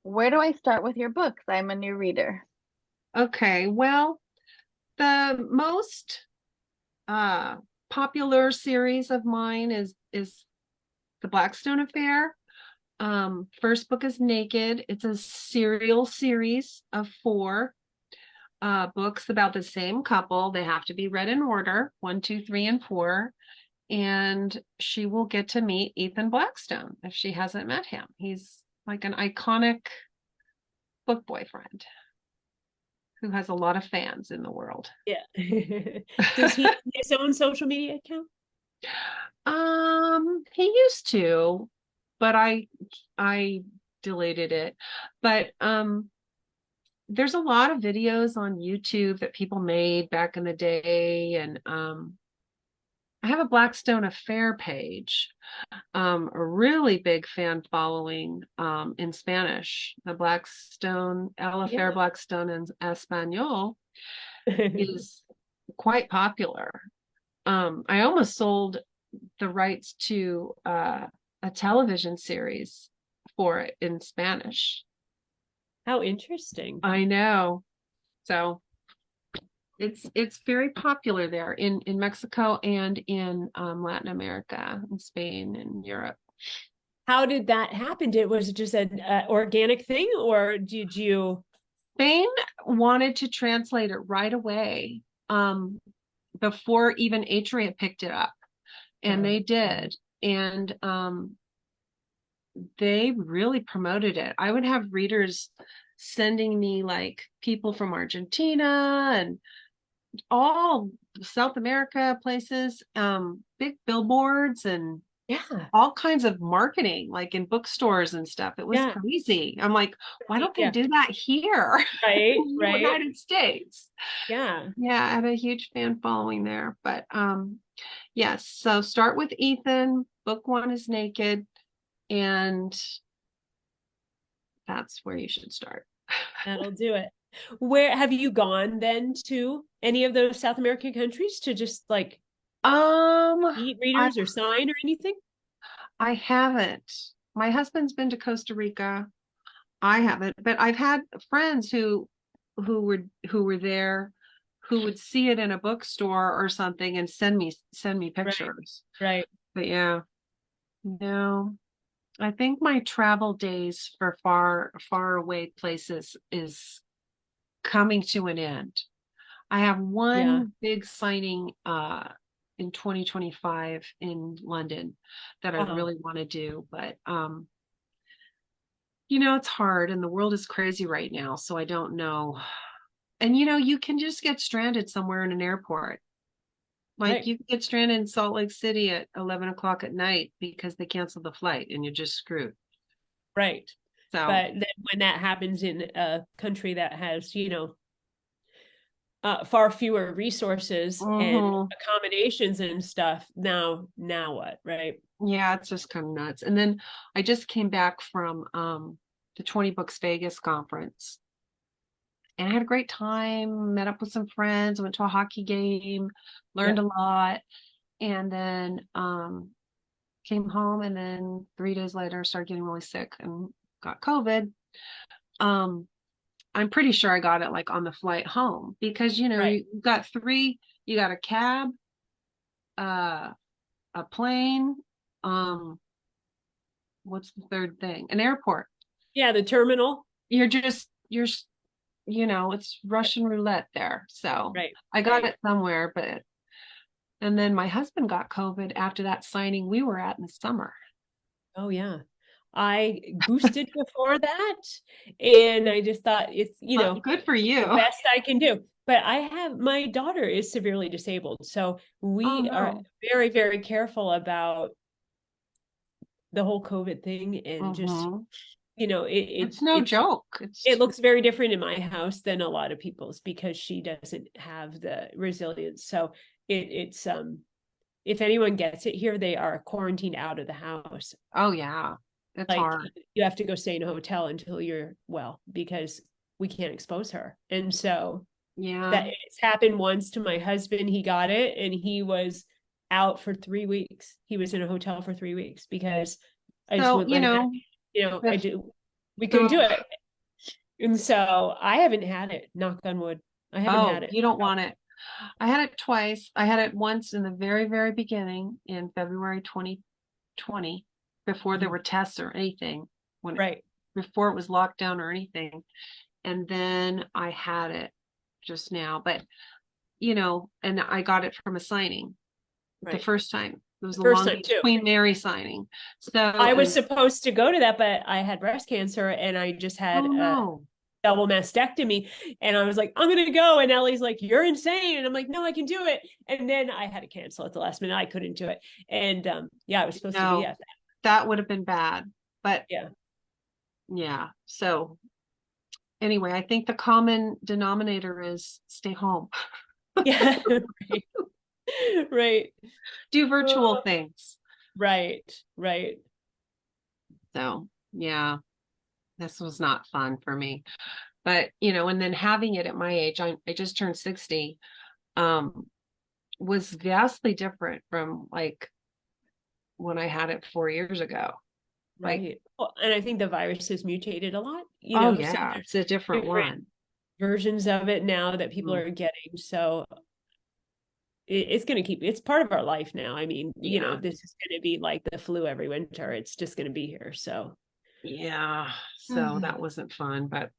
where do I start with your books? I'm a new reader. Okay. Well, the most uh popular series of mine is The Blackstone Affair. First book is Naked. It's a serial series of 4 books about the same couple. They have to be read in order, 1, 2, 3, and 4. And she will get to meet Ethan Blackstone if she hasn't met him. He's like an iconic book boyfriend who has a lot of fans in the world. Yeah. Does he have his own social media account? He used to, but I deleted it. But there's a lot of videos on YouTube that people made back in the day, and I have a Blackstone Affair page, a really big fan following in Spanish. The Blackstone, El Affair Yeah. Blackstone in Espanol is quite popular. I almost sold the rights to a television series for it in Spanish. How interesting. I know. So it's very popular there in Mexico and in Latin America and Spain and Europe. How did that happen? Was it just an organic thing, or did you? Spain wanted to translate it right away, before even Atria picked it up, and they did. And they really promoted it. I would have readers sending me like people from Argentina and all South America places, big billboards and Yeah. all kinds of marketing, like in bookstores and stuff. It was Yeah. crazy. I'm like, why Right. don't they Yeah. do that here Right. in the Right. United States? Yeah. Yeah, I have a huge fan following there. But yes, so start with Ethan. Book one is Naked, and that's where you should start. That'll do it. Where have you gone then to any of those South American countries to just like Um, meet I readers or sign or anything? I haven't. My husband's been to Costa Rica. I haven't, but I've had friends who were there who would see it in a bookstore or something and send me Right. pictures. Right. But yeah, no. I think my travel days for far away places is coming to an end. I have Yeah. one big signing in 2025 in London that I Oh, really want to do, but it's hard and the world is crazy right now, so I don't know. And you can just get stranded somewhere in an airport. Like right. you can get stranded in Salt Lake City at 11 o'clock at night because they canceled the flight and you're just screwed. Right. So, But then when that happens in a country that has, far fewer resources and mhm. accommodations and stuff, now what, right? Yeah, it's just kind of nuts. And then I just came back from the 20 Books Vegas conference and I had a great time, met up with some friends, went to a hockey game, learned Yep. a lot, and then came home and then 3 days later started getting really sick and got COVID. Um, I'm pretty sure I got it like on the flight home because Right. you got you got a cab, uh, a plane, um, what's the third thing? An airport. Yeah, the terminal. It's Russian roulette there. So Right. I got Right. it somewhere, and then my husband got COVID after that signing we were at in the summer. Oh yeah. I boosted before that and I just thought it's, Good for the you. best I can do. But I have my daughter is severely disabled. So Oh we are no. very, very careful about the whole COVID thing and just, Hmm. it It's no it's joke. it looks very different in my house than a lot of people's because she doesn't have the resilience. So it's if anyone gets it here, they are quarantined out of the house. Oh yeah. It's Like hard. you have to go stay in a hotel until you're well because we can't expose her. And so Yeah. that it's happened once to my husband. He got it and he was out for 3 weeks. He was in a hotel for 3 weeks because I just So, wouldn't let him, I if do, we couldn't do ugh, it. And so I haven't had it, knock on wood. I haven't oh, had it. you don't want it. I had it twice. I had it once in the very, very beginning in February 2020, before there Mhm. were tests or anything, Right. before it was locked down or anything. And then I had it just now, but and I got it from a signing the Right. first time. It was The the first Long time Beach too. Queen Mary signing. So, I was and supposed to go to that, but I had breast cancer and I just had oh a no. double mastectomy. And I was like, I'm going to go. And Ellie's like, you're insane. And I'm like, no, I can do it. And then I had to cancel at the last minute. I couldn't do it. And yeah, I was supposed to be No, at that. that would have been bad. But Yeah. yeah, so anyway, I think the common denominator is stay home. Yeah. Right. Right. Do virtual Oh, things. right. Right. So yeah, this was not fun for me. But and then having it at my age, I just turned 60, um, was vastly different from like when I had it 4 years ago. Like, Right. Well, and I think the virus has mutated a lot, oh so yeah, there's it's a different different one. versions of it now that people Mm, are getting. So it's going to keep, it's part of our life now. I mean, yeah, this is going to be like the flu every winter. It's just going to be here. So, yeah. So Mhm. that wasn't fun, but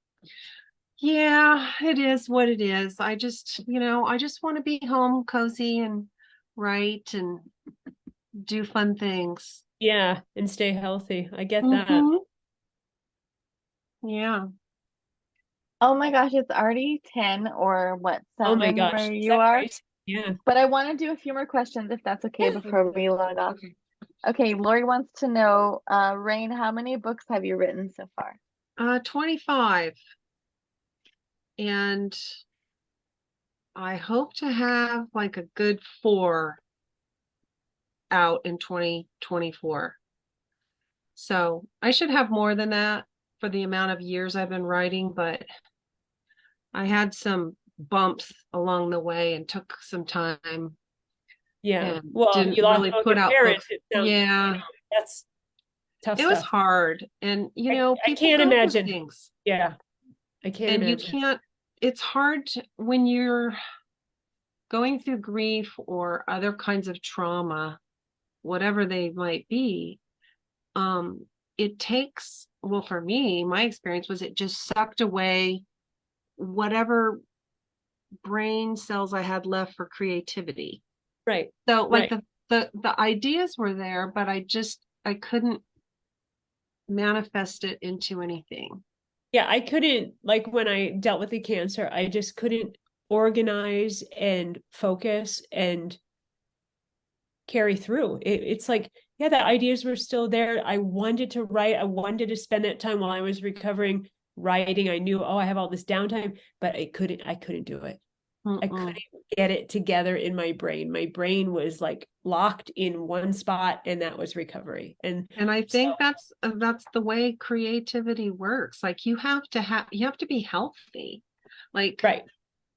yeah, it is what it is. I just want to be home cozy and write and do fun things. Yeah, and stay healthy. I get that. Hmm. Yeah. Oh my gosh, it's already 10 or what, Oh my 7 gosh, where is you that are. crazy? Yeah. But I want to do a few more questions if that's okay Yeah. before we log off. Okay. Okay, Lori wants to know, Rain, how many books have you written so far? 25. And I hope to have like a good 4 out in 2024. So I should have more than that for the amount of years I've been writing, but I had some bumps along the way and took some time Yeah. and Well, didn't you lost really both put your out parents. books. It sounds, Yeah, that's tough it was stuff. hard. And, I people can't go through imagine. things Yeah, I can't and you imagine. can't, it's hard when you're going through grief or other kinds of trauma, whatever they might be. um it takes, well, for me, my experience was it just sucked away whatever brain cells I had left for creativity. Right. So like Right. the ideas were there, but I couldn't manifest it into anything. Yeah, I couldn't, like when I dealt with the cancer, I just couldn't organize and focus and carry through. It's like, yeah, the ideas were still there. I wanted to write. I wanted to spend that time while I was recovering writing. I knew, oh, I have all this downtime, but I couldn't do it. I couldn't Mm-mm. get it together in my brain. My brain was like locked in one spot, and that was recovery. And And I so, think that's the way creativity works. Like you have to be healthy, like right.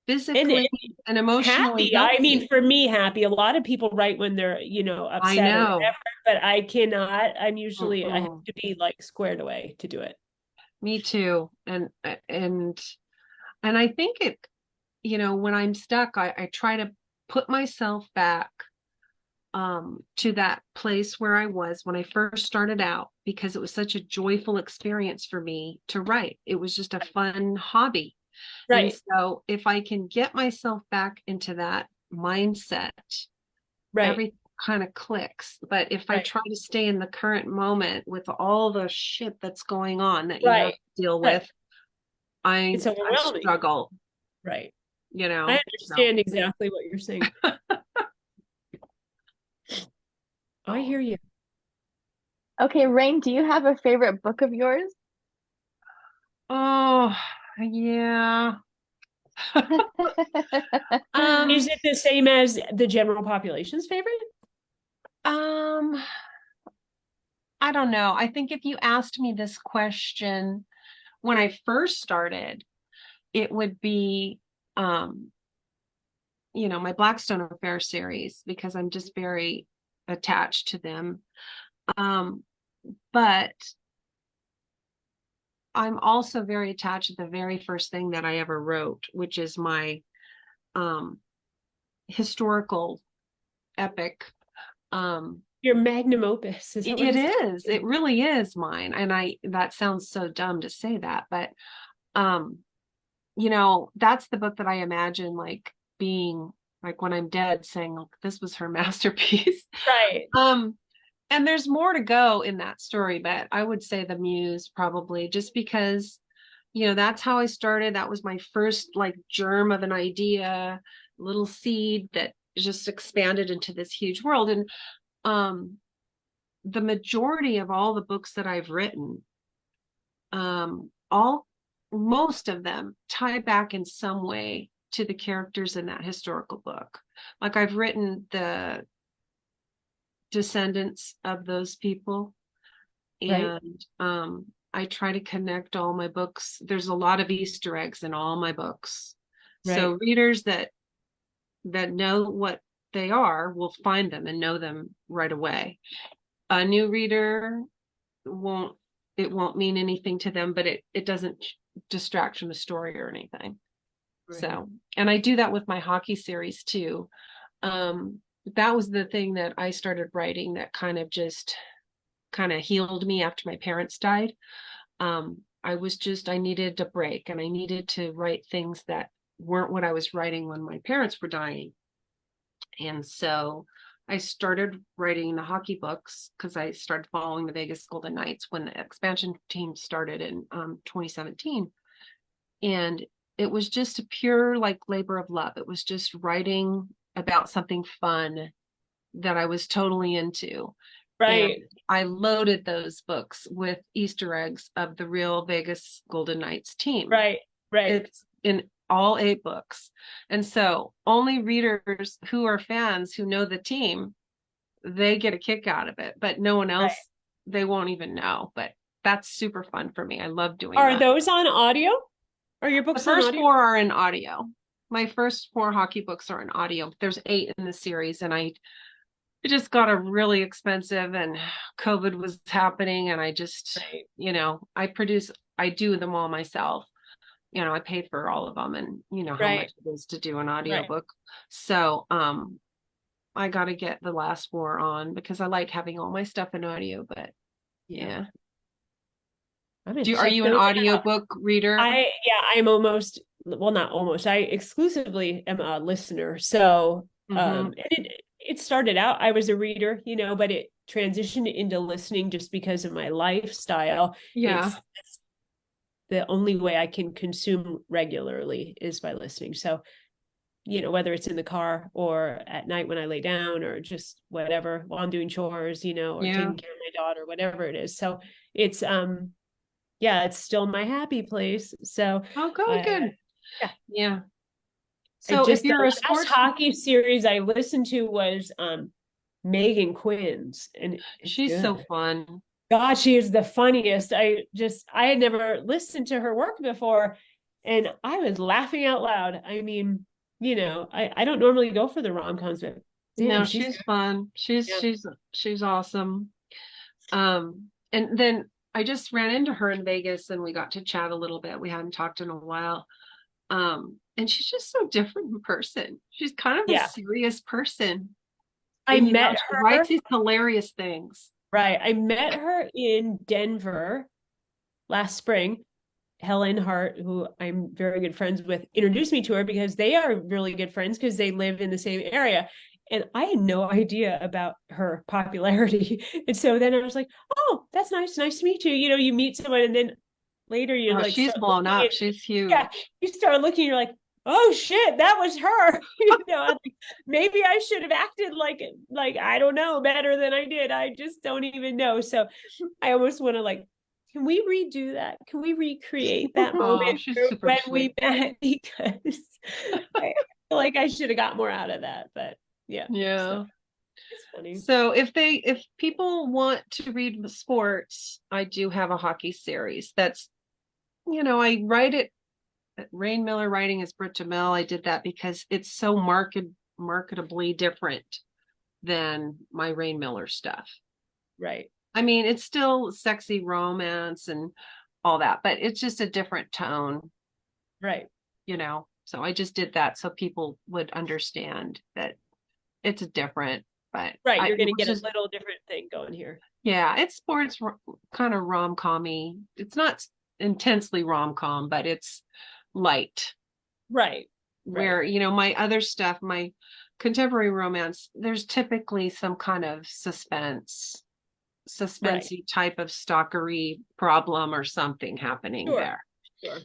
And physically and emotionally happy. I mean, healthy. for me, happy. A lot of people write when they're, I upset or know. whatever, but I cannot. I have Mm-mm. to be like squared away to do it. Me too. And I think when I'm stuck, I try to put myself back to that place where I was when I first started out, because it was such a joyful experience for me to write. It was just a fun hobby. And Right. so if I can get myself back into that mindset, Right. everything kind of clicks. But if I Right. try to stay in the current moment with all the shit that's going on that you have Right. to deal Right. with, I It's I overwhelming. struggle, Right. you I know. So understand exactly what you're saying. I hear you. Okay, Rain, do you have a favorite book of yours? oh yeah. Is um it the same as the general population's favorite? um I don't know. I think if you asked me this question when I first started, it would be um my Blackstone Affair series, because I'm just very attached to them. Um, but I'm also very attached to the very first thing that I ever wrote, which is my um, historical epic. Um, Your magnum opus. Is that what it it's is. called? It really is mine. And that sounds so dumb to say that, but um, that's the book that I imagine like being like when I'm dead saying, "Look, this was her masterpiece." Right. Um, and there's more to go in that story, but I would say the muse probably, just because, that's how I started. That was my first like germ of an idea, little seed that just expanded into this huge world. And um, the majority of all the books that I've written, all most of them tie back in some way to the characters in that historical book. Like I've written the descendants of those people, Right. and I try to connect all my books. There's a lot of Easter eggs in all my books, so Right. readers that know what they are will find them and know them right away. A new reader won't, it won't mean anything to them, but it doesn't distract from the story or anything. Right. So, and I do that with my hockey series too. That was the thing that I started writing that kind of healed me after my parents died. I needed a break, and I needed to write things that weren't what I was writing when my parents were dying. And so I started writing the hockey books because I started following the Vegas Golden Knights when the expansion team started in 2017. And it was just a pure like labor of love. It was just writing about something fun that I was totally into. And Right. I loaded those books with Easter eggs of the real Vegas Golden Knights team. Right. Right. It's in all 8 books. And so only readers who are fans who know the team, they get a kick out of it, but no one Right. else, they won't even know. But that's super fun for me. I love doing Are that. those on audio? Are your The books on first audio? 4 are in audio. My first 4 hockey books are in audio. There's 8 in the series, and it just got a really expensive, and COVID was happening, and I just, Right. I do them all myself. I paid for all of them, and you know how Right. much it is to do an Right. audiobook. So, I got to get the last 4 on because I like having all my stuff in audio, but yeah. I'm gonna Are check you an those out. audiobook reader? I'm almost, well, not almost. I exclusively am a listener. So Mm-hmm. it started out, I was a reader, but it transitioned into listening just because of my lifestyle. Yeah. It's the only way I can consume regularly is by listening. So, whether it's in the car or at night when I lay down or just whatever while I'm doing chores, or Yeah. taking care of my daughter, whatever it is. So it's yeah, it's still my happy place. So Oh, good, I good. yeah, Yeah. I So if just the you're a last sports, hockey series I listened to was Megan Quinn's, and it's she's so good. fun. God, she is the funniest. I had never listened to her work before, and I was laughing out loud. I mean, I don't normally go for the rom-coms, but No, damn, she's she's good. fun. She's Yeah. she's she's awesome. And then I just ran into her in Vegas and we got to chat a little bit. We hadn't talked in a while. And she's just so different in person. She's kind of a Yeah. serious person. I And met she writes her, these hilarious things. right. I met her in Denver last spring. Helen Hart, who I'm very good friends with, introduced me to her because they are really good friends because they live in the same area. And I had no idea about her popularity. And so then I was like, oh, that's nice. Nice to meet you. You meet someone and then later you Oh, like she's start blown looking up. and She's yeah, huge. you start looking, you're like, oh shit, that was her. I'm like, maybe I should have acted like I don't know better than I did. I just don't even know. So I almost want to like, can we redo that? Can we recreate that Oh, moment she's super when sweet. we met? Because I feel like I should have got more out of that. But yeah, so Yeah. it's funny. So if people want to read sports, I do have a hockey series. I write it. Raine Miller writing is Brit Jamel. I did that because it's so marketably different than my Raine Miller stuff. Right. I mean, it's still sexy romance and all that, but it's just a different tone, Right. So I just did that so people would understand that it's different, but Right. You're it going to was get a just, little different thing going here. yeah, it's sports kind of rom-com-y. It's not intensely rom-com, but it's light. Right. Right. Where, my other stuff, my contemporary romance, there's typically some kind of Right. suspensey type of stalkery problem or something happening Sure. there. Sure.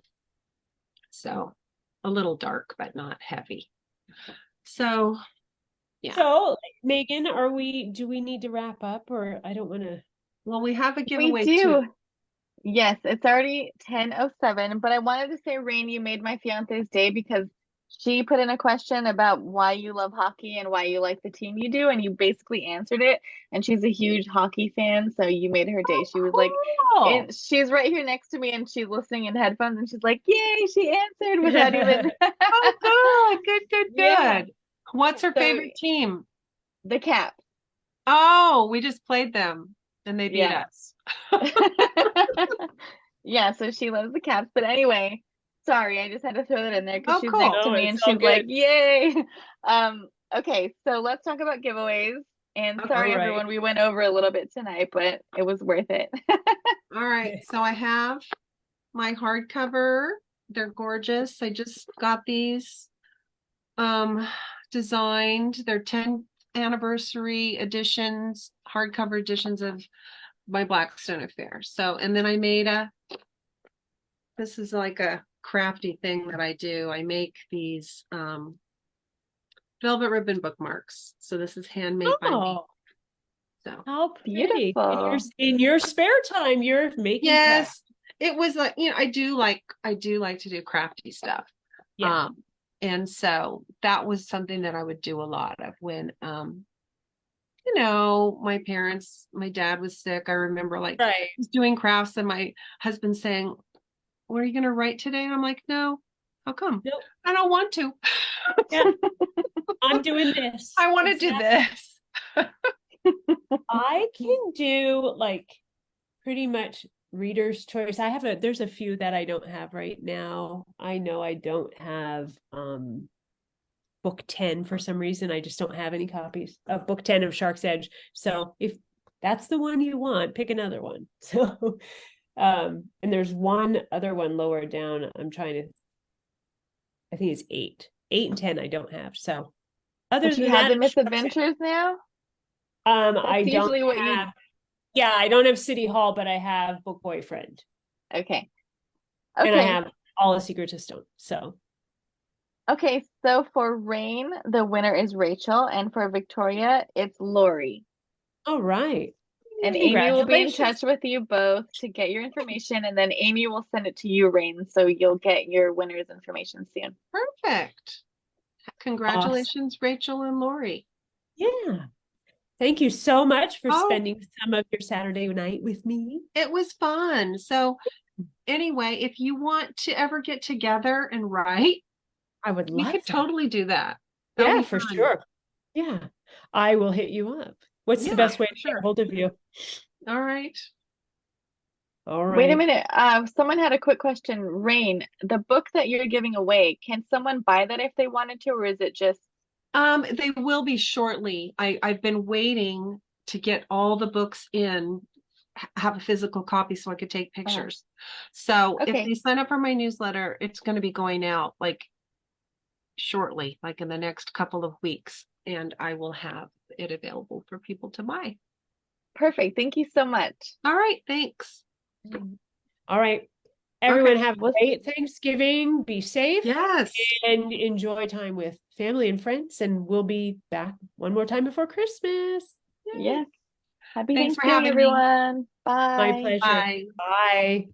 So a little dark, but not heavy. So yeah. So, Megan, do we need to wrap up or I don't want to? Well, we have a We giveaway too. do. Yes, it's already 10:07, but I wanted to say, Rain, you made my fiance's day because she put in a question about why you love hockey and why you like the team you do, and you basically answered it. And she's a huge hockey fan, so you made her day. She was like, Cool. and she's right here next to me, and she's listening in headphones, and she's like, "Yay, she answered without even." Oh, good. Yeah. What's her So favorite team? the cap. Oh, we just played them and they beat Yeah. us. Yeah, so she loves the Caps. But anyway, sorry, I just had to throw that in there because Oh, she's next cool. to No, me it's and all she's like, good. "Yay!" Okay, so let's talk about giveaways. And Okay. sorry, All right. everyone, we went over a little bit tonight, but it was worth it. All right. So I have my hardcover. They're gorgeous. I just got these designed. They're 10th anniversary editions, hardcover editions of my Blackstone Affair. So, and then I made this is like a crafty thing that I do. I make these velvet ribbon bookmarks. So this is handmade by me. Oh, So how pretty. Beautiful. In your spare time, you're making crafts. yes, it was like, I do like to do crafty stuff. Yeah. And so that was something that I would do a lot of when my dad was sick. I remember like Right. was doing crafts and my husband saying, "What are you gonna write today?" And I'm like, "No, how come? Nope. I don't want to. Yeah. I'm doing this. I want to do this." I can do like pretty much reader's choice. There's a few that I don't have right now. I know I don't have book 10 for some reason. I just don't have any copies of book 10 of Shark's Edge. So if that's the one you want, pick another one. So and there's one other one lower down. I think it's 8. 8 and 10 I don't have. So other But you than have that, the Shark's Edge. misadventures now? I That's don't usually what you. have. Yeah, I don't have City Hall, but I have Book Boyfriend, Okay. and I Okay. have All the Secrets of Stone. So, Okay. So for Raine, the winner is Rachel, and for Victoria, it's Lori. all right. And Amy will be in Congratulations. touch with you both to get your information, and then Amy will send it to you, Raine, so you'll get your winner's information soon. Perfect. Congratulations, Rachel and Lori. Yeah. Thank you so much for Oh. spending some of your Saturday night with me. It was fun. So anyway, if you want to ever get together and write, I would we love could that. totally do that. That'll Yeah, be for fun. sure. Yeah. I will hit you up. What's the Yeah, best way to sure. get hold of you? All right. All right. Wait a minute. Someone had a quick question. Raine, the book that you're giving away, can someone buy that if they wanted to, or is it just They will be shortly. I've been waiting to get all the books in, have a physical copy so I could take pictures. So if Okay. they sign up for my newsletter, it's going to be going out like shortly, like in the next couple of weeks, and I will have it available for people to buy. Perfect? Thank you so much. All right, thanks. All right. Everyone Okay. have a Well, great Thanksgiving. Be safe. Yes. And enjoy time with family and friends. And we'll be back one more time before Christmas. yes. Happy Thanks for Thanksgiving, having me. everyone. My Bye. pleasure. Bye. Bye.